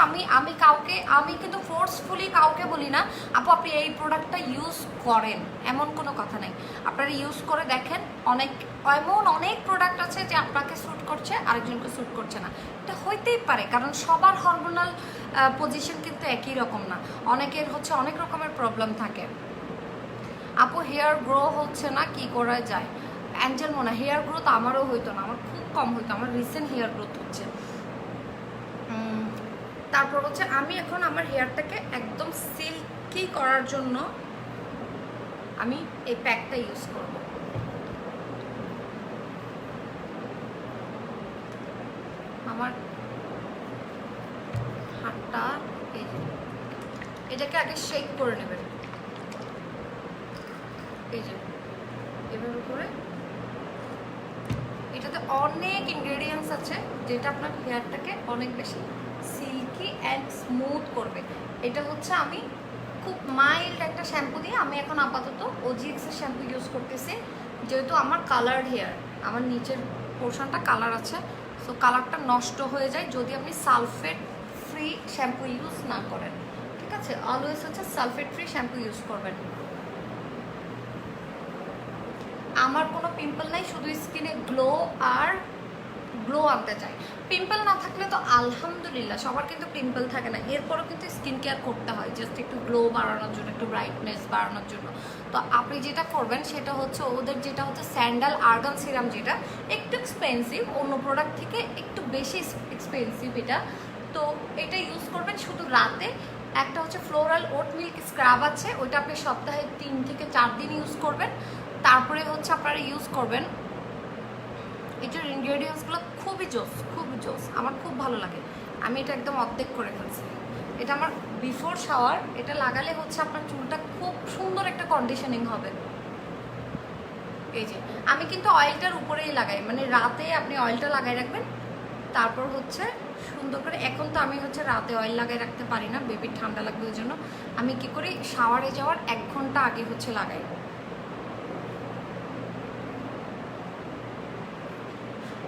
আমি কিন্তু ফোর্সফুলি কাউকে বলি না আপু আপনি এই প্রোডাক্টটা ইউজ করেন, এমন কোনো কথা নেই। আপনারা ইউজ করে দেখেন, এমন অনেক প্রোডাক্ট আছে যে আপনাকে স্যুট করছে আরেকজনকে স্যুট করছে না। এটা হইতেই পারে, কারণ সবার হরমোনাল পজিশন কিন্তু একই রকম না, অনেকের হচ্ছে অনেক রকমের প্রবলেম থাকে। আপু হেয়ার গ্রো হচ্ছে না, কি করা যায়? অ্যাঞ্জেল মোনা, হেয়ার গ্রোথ আমারও হইতো না, আমার খুব কম হইতো, আমার রিসেন্ট হেয়ার গ্রোথ হচ্ছে। তারপর হচ্ছে আমি এখন আমার হেয়ারটাকে একদম সিল্কি করার জন্য আমি এই প্যাকটা ইউজ করব। আমার হাতটা এটাকে আগে শেক করে নেবেন, এই যে এভাবে করে। এটাতে অনেক ইনগ্রেডিয়েন্টস আছে যেটা আপনার হেয়ারটাকে অনেক বেশি সিল্কি অ্যান্ড স্মুথ করবে। এটা হচ্ছে আমি খুব মাইল্ড একটা শ্যাম্পু দিয়ে আমি এখন আপাতত ওজিএক্সের শ্যাম্পু ইউজ করতেছি, যেহেতু আমার কালার্ড হেয়ার, আমার নিচের পোর্শনটা কালার আছে, সো কালারটা নষ্ট হয়ে যায় যদি আপনি সালফেট ফ্রি শ্যাম্পু ইউজ না করেন। ঠিক আছে, অলওয়েজ হচ্ছে সালফেট ফ্রি শ্যাম্পু ইউজ করবেন। আমার কোনো পিম্পল নাই, শুধু স্কিনে গ্লো আনতে চাই। পিম্পল না থাকলে তো আলহামদুলিল্লাহ, সবার কিন্তু পিম্পল থাকে না, এরপরও কিন্তু স্কিন কেয়ার করতে হয় জাস্ট একটু গ্লো বাড়ানোর জন্য, একটু ব্রাইটনেস বাড়ানোর জন্য। তো আপনি যেটা করবেন সেটা হচ্ছে ওদের যেটা হচ্ছে স্যান্ডাল আর্গান সিরাম, যেটা একটু এক্সপেন্সিভ, অন্য প্রোডাক্ট থেকে একটু বেশি এক্সপেন্সিভ এটা। তো এটা ইউজ করবেন শুধু রাতে। একটা হচ্ছে ফ্লোরাল ওট মিল্ক স্ক্রাব আছে, ওইটা আপনি সপ্তাহে 3 থেকে 4 দিন ইউজ করবেন। তারপরে হচ্ছে আপনারা ইউজ করবেন, এটার ইনগ্রেডিয়েন্টসগুলো খুবই জোস, আমার খুব ভালো লাগে। আমি এটা একদম অর্ধেক করে ফেলছি। এটা আমার বিফোর শাওয়ার, এটা লাগালে হচ্ছে আপনার চুলটা খুব সুন্দর একটা কন্ডিশনিং হবে। এই যে আমি কিন্তু অয়েলটার উপরেই লাগাই, মানে রাতে আপনি অয়েলটা লাগাই রাখবেন, তারপর হচ্ছে সুন্দর করে। এখন তো আমি হচ্ছে রাতে অয়েল লাগাই রাখতে পারি না, বেবির ঠান্ডা লাগবে, ওই জন্য আমি কি করি শাওয়ারে যাওয়ার 1 ঘন্টা আগে হচ্ছে লাগাই।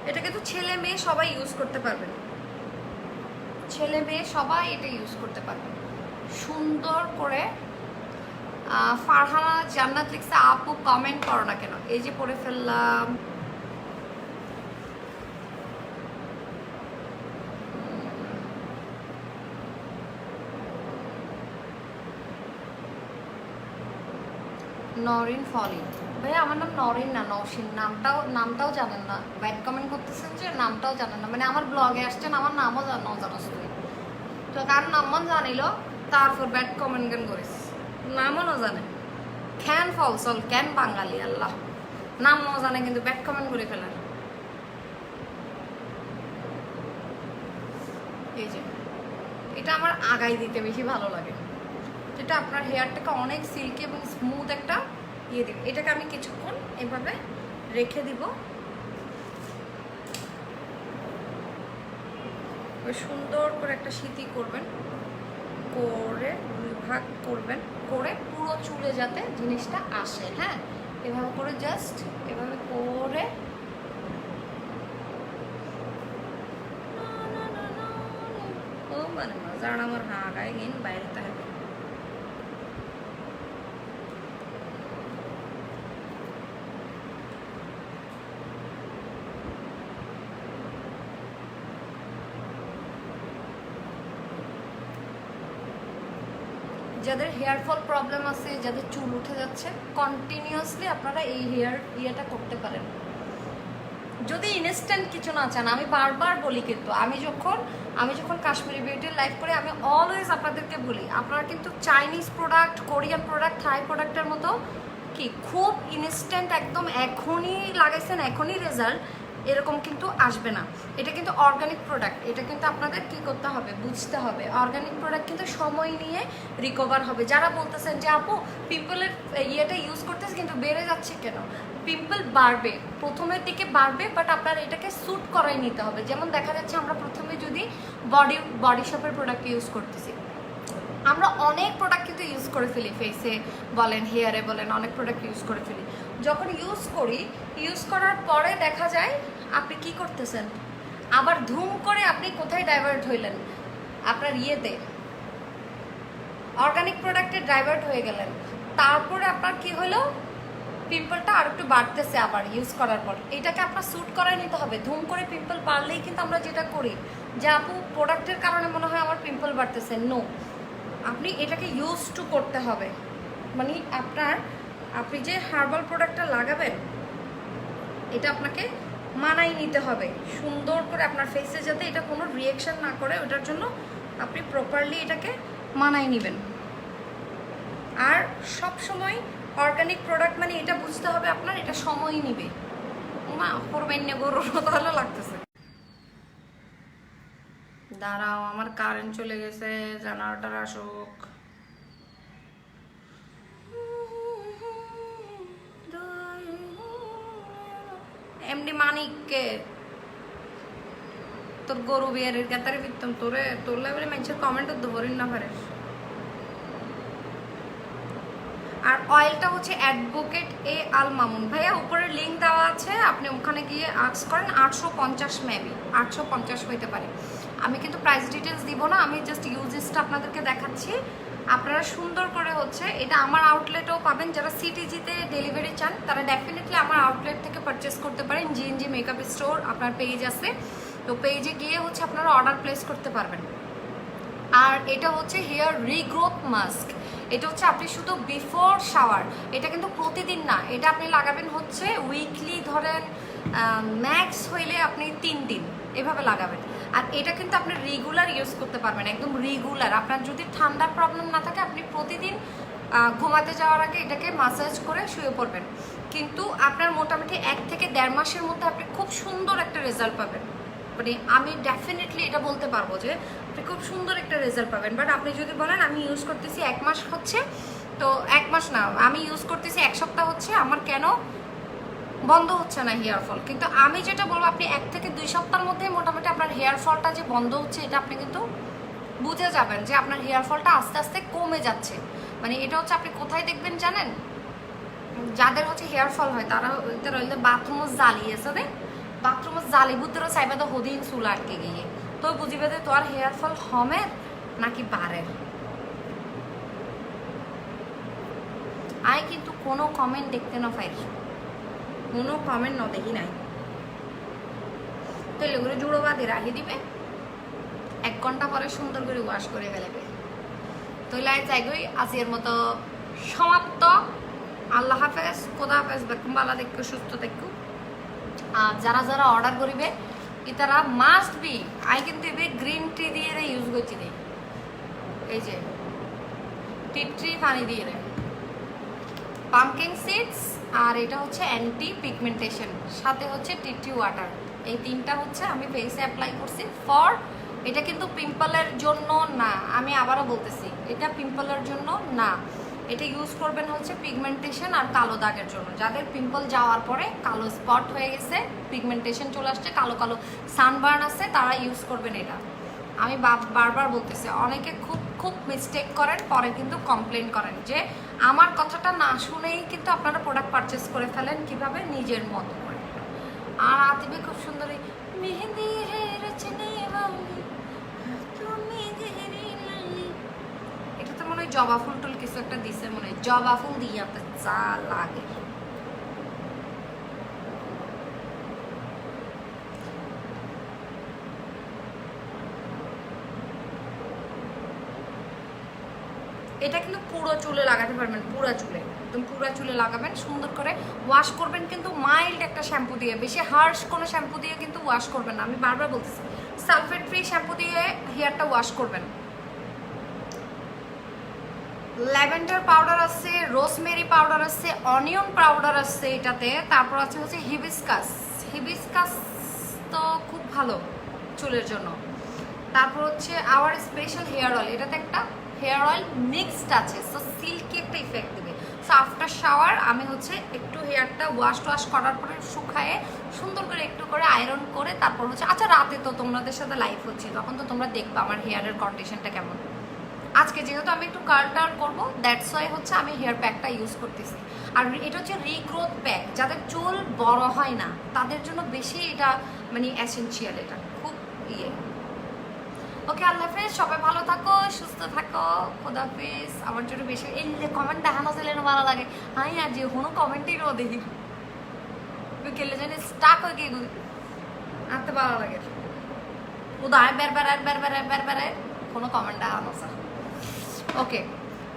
এটা কিন্তু ছেলে মেয়ে সবাই ইউজ করতে পারবেন, ছেলে মেয়ে সবাই এটা ইউজ করতে পারবেন সুন্দর করে। ফারহানা জান্নাত লিখছে আপু কমেন্ট করো না কেন, এই যে পড়ে ফেললাম। নরিন ফলি, ভাই আমার নাম নরিন না, নওশিন। নামটাও জানেন না, ব্যাড কমেন্ট করতেছেন যে নামটাও জানেন না, মানে আমার ব্লগে আসছেন আমার নামও জানাস তুই তো, কার নামও জানিল তারপর ব্যাড কমেন্ট কেন করিস, নামও না জানে। ক্যান ফলসল ক্যান বাঙালি আল্লাহ, নাম ন জানে কিন্তু ব্যাড কমেন্ট করে ফেলার। এই যে এটা আমার আগায় দিতে বেশি ভালো লাগে, যেটা আপনার হেয়ারটাকে অনেক সিল্কি এবং স্মুথ একটা ইয়ে দেবে। এটাকে আমি কিছুক্ষণ এভাবে রেখে দিব, সুন্দর করে একটা সিঁথি করবেন, করে দুই ভাগ করবেন, করে পুরো চুলে যাতে জিনিসটা আসে। হ্যাঁ, এভাবে করে জাস্ট এভাবে করে ও মানে মজার আমার হাগায় গিন বাইরে থাকে। যাদের হেয়ার ফল প্রবলেম আছে, যাদের চুল উঠে যাচ্ছে, কন্টিনিউয়াসলি আপনারা এই হেয়ার ইয়েটা করতে পারেন। যদি ইনস্ট্যান্ট কিছু না চান, আমি বারবার বলি, কিন্তু আমি যখন কাশ্মীরি বিউটির লাইফ করি, আমি অলওয়েজ আপনাদেরকে বলি, আপনারা কিন্তু চাইনিজ প্রোডাক্ট, কোরিয়ান প্রোডাক্ট, থাই প্রোডাক্টের মতো কি খুব ইনস্ট্যান্ট একদম এখনই লাগাইছেন এখনই রেজাল্ট এরকম কিন্তু আসবে না। এটা কিন্তু অর্গানিক প্রোডাক্ট, এটা কিন্তু আপনাদের কী করতে হবে, বুঝতে হবে। অর্গানিক প্রোডাক্ট কিন্তু সময় নিয়ে রিকভার হবে। যারা বলতেছেন যে আপু পিম্পলের ইয়েটা ইউজ করতেছে কিন্তু বেড়ে যাচ্ছে কেন, পিম্পল বাড়বে, প্রথমের দিকে বাড়বে, বাট আপনার এটাকে স্যুট করাই নিতে হবে। যেমন দেখা যাচ্ছে আমরা প্রথমে যদি বডি শপের প্রোডাক্ট ইউজ করতেছি, আমরা অনেক প্রোডাক্ট কিন্তু ইউজ করে ফেলি, ফেসে বলেন, হেয়ারে বলেন, অনেক প্রোডাক্ট ইউজ করে ফেলি। যখন ইউজ করার পরে দেখা যায় আপনি কি করতেছেন, আবার ধুম করে আপনি কোথায় ডাইভার্ট হইলেন, আপনার ইয়েতে অর্গানিক প্রোডাক্টে ডাইভার্ট হয়ে গেলেন। তারপরে আপনার কি হলো, পিম্পলটা আর একটু বাড়তেছে আবার ইউজ করার পর। এটাকে আপনার স্যুট করাই নিতে হবে। ধুম করে পিম্পল বাড়লেই কিন্তু আমরা যেটা করি যে আপু প্রোডাক্টের কারণে মনে হয় আমার পিম্পল বাড়তেছে, নো, আপনি এটাকে ইউজ টু করতে হবে। মানে আপনি যে হার্বাল প্রোডাক্টটা লাগাবেন এটা আপনাকে মানাই নিতে হবে সুন্দর করে, আপনার ফেসে যাতে এটা কোনো রিয়াকশন না করে, ওটার জন্য আপনি প্রপারলি এটাকে মানাই নেবেন। আর সব সময় অর্গানিক প্রোডাক্ট মানে এটা বুঝতে হবে আপনার, এটা সময়ই নিবে। মা করবেন না, গরুর মতো ভালো লাগতেছে। দাঁড়াও, আমার কারেন্ট চলে গেছে, জেনারেটর আসুক। এমডি মানিককে তোর গরু বিয়ারের কাতারে ফিরতাম, তোর লেভেলে মানুষের কমেন্টও দেবো না পারে। আর অয়েলটা হচ্ছে অ্যাডভোকেট এ আল মামুন ভাইয়া, উপরে লিঙ্ক দেওয়া আছে, আপনি ওখানে গিয়ে আর্জ করেন। 850 মেবি 850 হইতে পারে। আমি কিন্তু প্রাইস ডিটেলস দিব না, আমি জাস্ট ইউজেসটা আপনাদেরকে দেখাচ্ছি। আপনারা সুন্দর করে হচ্ছে এটা আমার আউটলেটেও পাবেন। যারা সিটিজিতে ডেলিভারি চান তারা ডেফিনেটলি আমার আউটলেট থেকে পারচেস করতে পারেন। জিএনজি মেকআপ স্টোর আপনার পেজ আছে, তো পেজে গিয়ে হচ্ছে আপনারা অর্ডার প্লেস করতে পারবেন। আর এটা হচ্ছে হেয়ার রিগ্রোথ মাস্ক, এটা হচ্ছে আপনি শুধু বিফোর শাওয়ার, এটা কিন্তু প্রতিদিন না, এটা আপনি লাগাবেন হচ্ছে উইকলি, ধরেন ম্যাক্স হইলে আপনি 3 দিন এভাবে লাগাবেন। আর এটা কিন্তু আপনি রেগুলার ইউজ করতে পারবেন, একদম রেগুলার। আপনার যদি ঠান্ডার প্রবলেম না থাকে, আপনি প্রতিদিন ঘুমাতে যাওয়ার আগে এটাকে মাসাজ করে শুয়ে পড়বেন, কিন্তু আপনার মোটামুটি 1 থেকে 1.5 মাসের মধ্যে আপনি খুব সুন্দর একটা রেজাল্ট পাবেন। মানে আমি ডেফিনেটলি এটা বলতে পারবো যে আপনি খুব সুন্দর একটা রেজাল্ট পাবেন। বাট আপনি যদি বলেন আমি ইউজ করতেছি 1 মাস হচ্ছে, তো 1 মাস না, আমি ইউজ করতেছি 1 সপ্তাহ হচ্ছে, আমার কেন বন্ধ হচ্ছে না হেয়ার ফল, কিন্তু আমি যেটা বলবো আপনি 1 থেকে 2 সপ্তাহের মধ্যে মোটামুটি আপনার হেয়ার ফলটা যে বন্ধ হচ্ছে এটা আপনি কিন্তু বুঝে যাবেন যে আপনার হেয়ার ফলটা আস্তে আস্তে কমে যাচ্ছে। মানে এটা হচ্ছে আপনি কোথায় দেখবেন জানেন, যাদের হচ্ছে হেয়ার ফল হয় তারা বাথরুমও জ্বালিয়েছে দেখ, বাথরুমত জালি বুদ্ধেরও চাইবে তো হদিন চুল আটকে গিয়ে, তো বুঝিবে যে তোর হেয়ার ফল হমের নাকি বাড়ের। আই কিন্তু কোনো কমেন্ট দেখতে না পাই, কোনো কমেন্ট ন দেখি নাই, তো এগুলো জুড়ো বাদে রাখি দিবে, 1 ঘন্টা পরে সুন্দর করে ওয়াশ করে ফেলেবে। তো লাই চাইগই আজকের মতো সমাপ্ত। আল্লাহ হাফেজ, খোদা হাফেজ, দেখুন ভালো দেখো, সুস্থ দেখো। আর যারা যারা অর্ডার করিবে তারা মাস্ট বি, আই কিন্তু এবার গ্রিন টি দিয়ে ইউজ করছি রে, এই যে টি পানি দিয়ে রে, পামকিন সিডস, আর এটা হচ্ছে অ্যান্টি পিগমেন্টেশন, সাথে হচ্ছে টি ওয়াটার। এই 3টা হচ্ছে আমি ফেসে অ্যাপ্লাই করছি ফর এটা কিন্তু পিম্পলের জন্য না, আমি আবারও বলতেছি এটা পিম্পলের জন্য না। এটা ইউজ করবেন হচ্ছে পিগমেন্টেশন আর কালো দাগের জন্য। যাদের পিম্পল যাওয়ার পরে কালো স্পট হয়ে গেছে, পিগমেন্টেশন চলে আসছে, কালো কালো সানবার্ন আছে, তারা ইউজ করবেন এটা। আমি বারবার বলতেছি, অনেকে খুব খুব মিস্টেক করেন, পরে কিন্তু কমপ্লেন করেন যে আমার কথাটা না শুনেই কিন্তু আপনারা প্রোডাক্ট পারচেস করে ফেলেন কিভাবে, নিজের মতো করে। আর আতিফে খুব সুন্দর মেহেন্দি রচনে বাউলি তুমি জেহেরি লালি, এটা তো মনে হয় জবা ফুল টুল কিছু একটা দিছে, মনে হয় জবা ফুল দিয়ে আপনার চা লাগে। এটা কিন্তু পুরো চুলে লাগাতে পারবেন, পুরো চুলে, একদম পুরো চুলে লাগাবেন, সুন্দর করে ওয়াশ করবেন কিন্তু মাইল্ড একটা শ্যাম্পু দিয়ে, বেশি হার্শ কোনো শ্যাম্পু দিয়ে কিন্তু ওয়াশ করবেন না। আমি বারবার বলতেছি সালফেট ফ্রি শ্যাম্পু দিয়ে হেয়ারটা ওয়াশ করবেন। ল্যাভেন্ডার পাউডার আছে, রোজমেরি পাউডার আছে, অনিয়ন পাউডার আছে এটাতে, তারপর আছে হচ্ছে হিবিস্কাস। হিবিস্কাস তো খুব ভালো চুলের জন্য। তারপর হচ্ছে আওয়ার স্পেশাল হেয়ার অয়েল, এটাতে একটা হেয়ার অয়েল মিক্সড আছে, সো সিল্কি একটা ইফেক্ট দেবে। সো আফটার শাওয়ার আমি হচ্ছে একটু হেয়ারটা ওয়াশ করার পরে শুকায়ে সুন্দর করে একটু করে আয়রন করে তারপর হচ্ছে, আচ্ছা রাতে তো তোমাদের সাথে লাইভ হচ্ছে, তখন তো তোমরা দেখবে আমার হেয়ারের কন্ডিশনটা কেমন। আজকে যেহেতু আমি একটু কার্ল টার্ল করবো, দ্যাটস ওয়াই হচ্ছে আমি হেয়ার প্যাকটা ইউজ করতেছি। আর এটা হচ্ছে রিগ্রোথ প্যাক, যাদের চুল বড় হয় না তাদের জন্য বেশি এটা মানে এসেনশিয়াল, এটা খুব ইয়ে। ওকে, আল্লাহ হাফেজ, সবাই ভালো থাকো, সুস্থ থাকো, খোদাফেজ। আমার জন্য বেশি এই কমেন্ট দেখানো ছিল ভালো লাগে, আমি আর যে কোনো কমেন্টই ও দেখি কেলে জানি স্টাক হয়ে গিয়ে আনতে ভালো লাগে, উদায় বের কোনো কমেন্ট দেখানো স্যার। ওকে,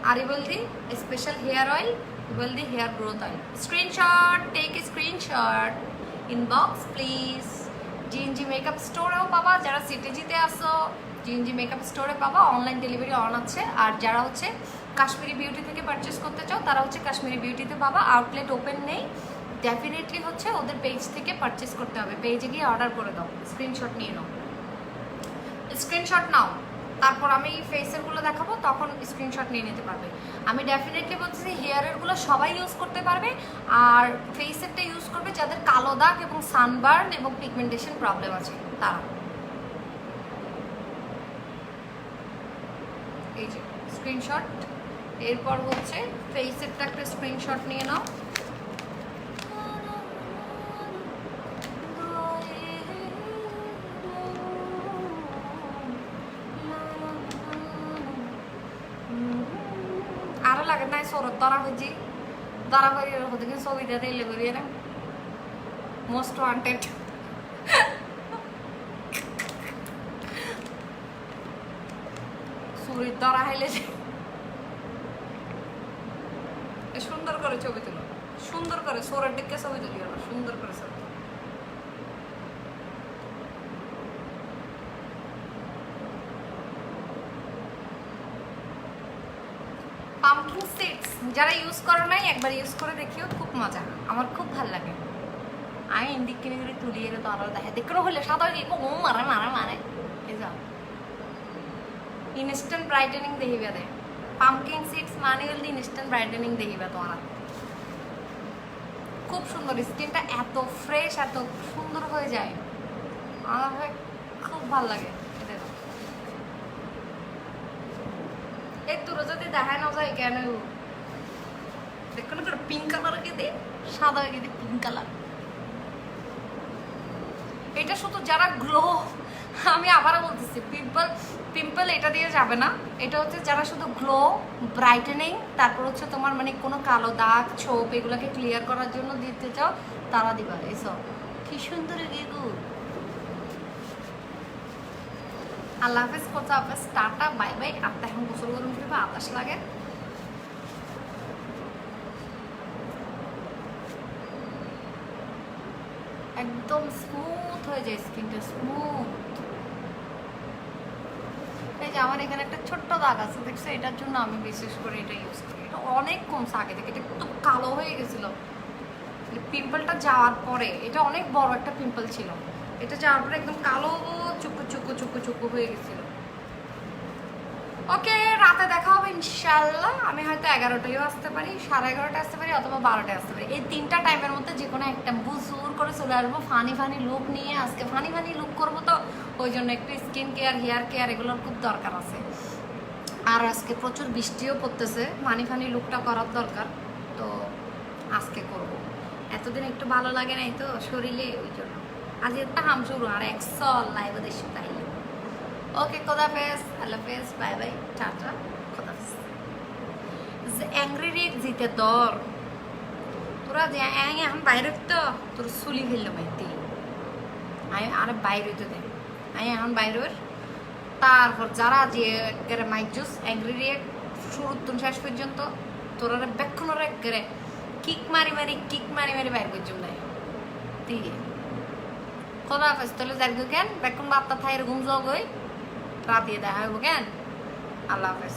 আর you will the special hair oil, you will the hair growth oil. Screenshot, take a screenshot, inbox please. GNG makeup store এও পাবা, যারা সিটিজিতে আসো GNG makeup store এ পাবা, অনলাইন ডেলিভারি অন আছে। আর যারা হচ্ছে কাশ্মীরি বিউটি থেকে পারচেস করতে চাও তারা হচ্ছে কাশ্মীরি বিউটিতে পাবা, আউটলেট ওপেন নেই। ডেফিনেটলি হচ্ছে ওদের পেজ থেকে পারচেস করতে হবে, পেজে গিয়ে অর্ডার করে দাও, স্ক্রিনশট নিয়ে নাও, স্ক্রিনশট নাও, তারপর আমি ফেসেরগুলো দেখাবো তখন স্ক্রিনশট নিয়ে নিতে পারবে। আমি ডেফিনেটলি বলছি হেয়ারেরগুলো সবাই ইউজ করতে পারবে, আর ফেসেরটা ইউজ করবে যাদের কালো দাগ এবং সানবার্ন এবং পিগমেন্টেশন প্রবলেম আছে তারা। এই যে স্ক্রিনশট, এরপর হচ্ছে ফেসেরটা একটা স্ক্রিনশট নিয়ে নাও। আরো লাগে না সরত ধরা হয়ে হতে কিন্তু ছবিটা দিলে করিয়ে না মোস্ট ওয়ান্টেড। ছবির ধরা হাইলে সুন্দর করে ছবি তুলো, সুন্দর করে সোরের দিকে ছবি তুলিও না, সুন্দর করে ছবি। পামকিন সিডস যারা ইউজ করো নাই একবার ইউজ করে দেখিও, খুব মজা, আমার খুব ভালো লাগে। আমি ইন্দিক কিনে করে তুলিয়ে তো আরো দেখে দেখো হলে সাদা গিয়ে ও মারে মারে মারে এই যাও ইনস্ট্যান্ট ব্রাইটেনিং দেখিবে দে। পামকিন সিডস মানে হল ইনস্ট্যান্ট ব্রাইটেনিং দেখিবে তোমার, খুব সুন্দর, স্কিনটা এত ফ্রেশ এত সুন্দর হয়ে যায়, আমার খুব ভালো লাগে। এই তোর যদি দেখায় না যায় কেন দেখো না করে পিঙ্ক কালার কে দে, সাদা কে দে পিঙ্ক কালার। এটা শুধু যারা গ্লো, আমি আবারও বলতেছি পিম্পল এটা দিয়ে যাবে না, এটা হচ্ছে যারা শুধু গ্লো ব্রাইটেনিং, তারপর হচ্ছে তোমার মানে কোনো কালো দাগ ছোপ এগুলোকে ক্লিয়ার করার জন্য দিতে চাও তারা দিবা। এইসব কি সুন্দর গেগু। আল্লাহ হাফেজ, করতে আপনার টাটা বাই বাই। আপনার এখন গোসল গরম করে বাতাস লাগে। একদম স্মুথ হয়ে যায় স্কিনটা, স্মুথ। এই যে আমার এখানে একটা ছোট্ট দাগ আছে দেখছো, এটার জন্য আমি বিশেষ করে এটা ইউজ করি। এটা অনেক কমছে আগে থেকে, এটা একটু কালো হয়ে গেছিলো পিম্পলটা যাওয়ার পরে, এটা অনেক বড় একটা পিম্পল ছিল, এটা যাওয়ার পরে একদম কালো চুকু চুকু চুকু চুকু হয়ে গেছিল। ওকে, রাতে দেখা হবে ইনশাল্লাহ। আমি হয়তো 11টায়ও আসতে পারি, 11:30টায় আসতে পারি, অথবা 12টায় আসতে পারি। এই 3টা টাইমের মধ্যে যে কোনো একটা বুজুর করে চলে আসবো ফানি ফানি লুক নিয়ে। আজকে ফানি ফানি লুক করবো, তো ওই জন্য একটু স্কিন কেয়ার, হেয়ার কেয়ার এগুলোর খুব দরকার আছে। আর আজকে প্রচুর বৃষ্টিও পড়তেছে, ফানি ফানি লুকটা করার দরকার, তো আজকে করব। এতদিন একটু ভালো লাগে নাই তো শরীরে, ওই জন্য আজকে একটা হাম শুরু আর 100 লাইভে দেশে তাইলে। ওকে, খোদাফেজ, আল্লাহ হাফেজ, বাই বাই, টাটা, খোদাফেজ। অ্যাংরি রেক জিতে দর তোরা যে এখন বাইরে তো তোর চুলি ফেললো মাইতি আমি আর বাইরে তো দে আমি এখন বাইরের। তারপর যারা যে একেবারে মাইজুস অ্যাংরি রেক শুরুর তুন শেষ পর্যন্ত তোরা বেক্ষণের একেবারে কিক মারি মারি বাইর পর্যন্ত দেয় দিয়ে। খোদাফেজ, তাহলে যাই কেন বেক্ষণ বার্তা থাই এরকম জগ হই রাতিয়ে দেখা হইব কেন। আল্লাহ হাফেজ।